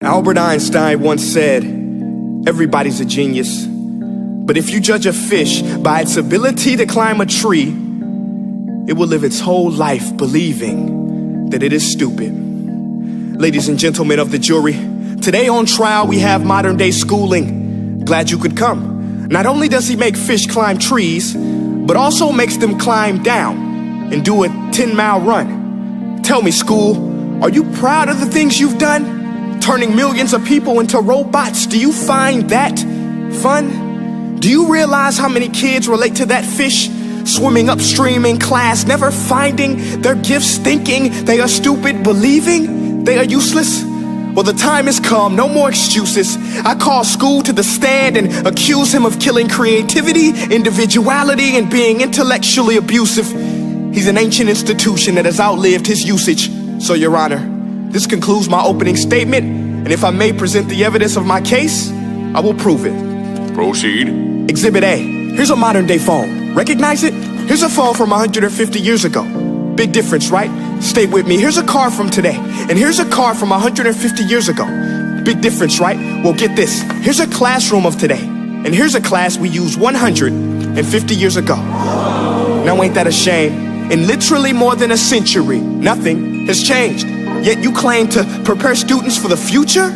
Albert Einstein once said, everybody's a genius, but if you judge a fish by its ability to climb a tree, it will live its whole life believing that it is stupid. Ladies and gentlemen of the jury, today on trial we have modern day schooling. Glad you could come. Not only does he make fish climb trees, but also makes them climb down and do a 10-mile run. Tell me, school, are you proud of the things you've done? Turning millions of people into robots, do you find that fun? Do you realize how many kids relate to that fish swimming upstream in class, never finding their gifts, thinking they are stupid, believing they are useless? Well, the time has come, no more excuses. I call school to the stand and accuse him of killing creativity, individuality, and being intellectually abusive. He's an ancient institution that has outlived his usage. So, Your Honor, this concludes my opening statement, and if I may present the evidence of my case, I will prove it. Proceed. Exhibit A. Here's a modern day phone. Recognize it? Here's a phone from 150 years ago. Big difference, right? Stay with me. Here's a car from today, and here's a car from 150 years ago. Big difference, right? Well, get this. Here's a classroom of today, and here's a class we used 150 years ago. Now, ain't that a shame? In literally more than a century, nothing has changed. Yet you claim to prepare students for the future?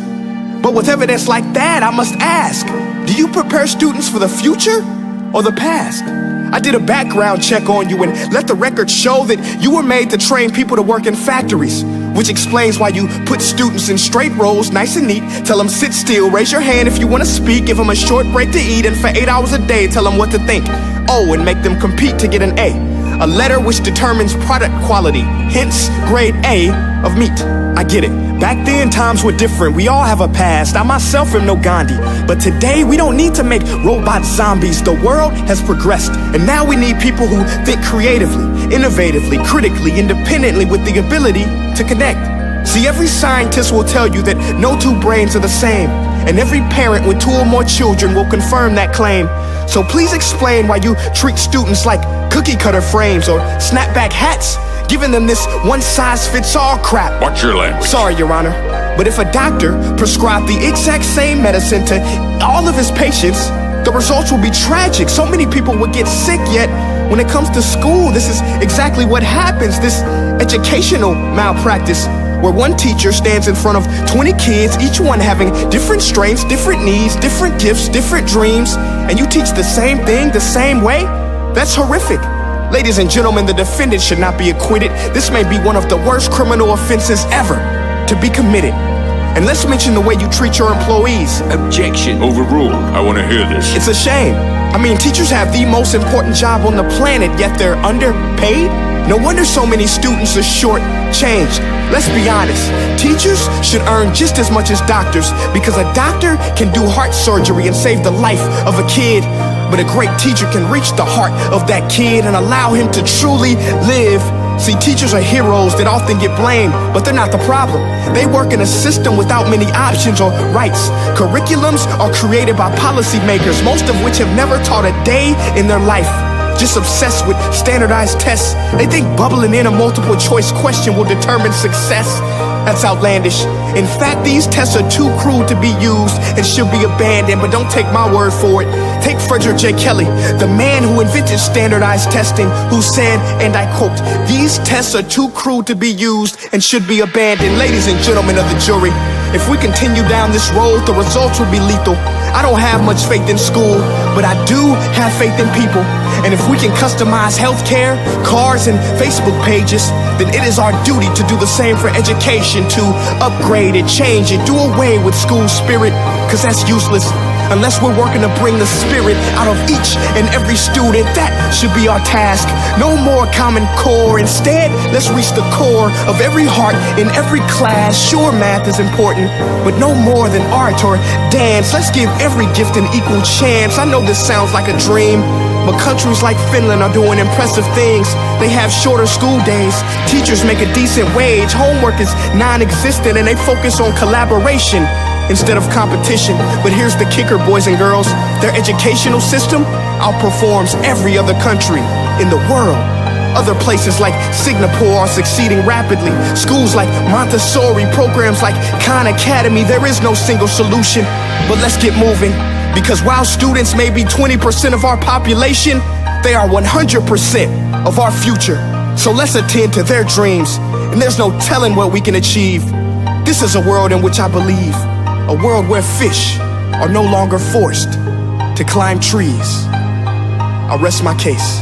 But with evidence like that, I must ask, do you prepare students for the future or the past? I did a background check on you and let the record show that you were made to train people to work in factories, which explains why you put students in straight rows, nice and neat, tell them sit still, raise your hand if you want to speak, give them a short break to eat, and for 8 hours a day, tell them what to think. Oh, and make them compete to get an A letter which determines product quality, hence grade A of meat. I get it. Back then, times were different. We all have a past. I myself am no Gandhi. But today, we don't need to make robot zombies. The world has progressed. And now we need people who think creatively, innovatively, critically, independently, with the ability to connect. See, every scientist will tell you that no two brains are the same. And every parent with 2 or more children will confirm that claim. So please explain why you treat students like cookie cutter frames or snapback hats, giving them this one-size-fits-all crap. Watch your language. Sorry, Your Honor, but if a doctor prescribed the exact same medicine to all of his patients, the results will be tragic. So many people would get sick, yet when it comes to school, this is exactly what happens, this educational malpractice, where one teacher stands in front of 20 kids, each one having different strengths, different needs, different gifts, different dreams, and you teach the same thing the same way? That's horrific. Ladies and gentlemen, the defendant should not be acquitted. This may be one of the worst criminal offenses ever to be committed. And let's mention the way you treat your employees. Objection. Overruled. I want to hear this. It's a shame. I mean, teachers have the most important job on the planet, yet they're underpaid? No wonder so many students are short-changed. Let's be honest, teachers should earn just as much as doctors, because a doctor can do heart surgery and save the life of a kid, but a great teacher can reach the heart of that kid and allow him to truly live. See, teachers are heroes that often get blamed, but they're not the problem. They work in a system without many options or rights. Curriculums are created by policymakers, most of which have never taught a day in their life. Just obsessed with standardized tests. They think bubbling in a multiple choice question will determine success. That's outlandish. In fact, these tests are too cruel to be used and should be abandoned, but don't take my word for it. Take Frederick J. Kelly, the man who invented standardized testing, who said, and I quote, "These tests are too cruel to be used and should be abandoned." Ladies and gentlemen of the jury, if we continue down this road, the results will be lethal. I don't have much faith in school, but I do have faith in people. And if we can customize healthcare, cars, and Facebook pages, then it is our duty to do the same for education, to upgrade it, change it, do away with school spirit, because that's useless. Unless we're working to bring the spirit out of each and every student, that should be our task. No more Common Core. Instead, let's reach the core of every heart in every class. Sure, math is important, but no more than art or dance. Let's give every gift an equal chance. I know this sounds like a dream, but countries like Finland are doing impressive things. They have shorter school days. Teachers make a decent wage. Homework is non-existent, and they focus on collaboration instead of competition. But here's the kicker, boys and girls. Their educational system outperforms every other country in the world. Other places like Singapore are succeeding rapidly. Schools like Montessori, programs like Khan Academy. There is no single solution, but let's get moving. Because while students may be 20% of our population, they are 100% of our future. So let's attend to their dreams, and there's no telling what we can achieve. This is a world in which I believe, a world where fish are no longer forced to climb trees. I'll rest my case.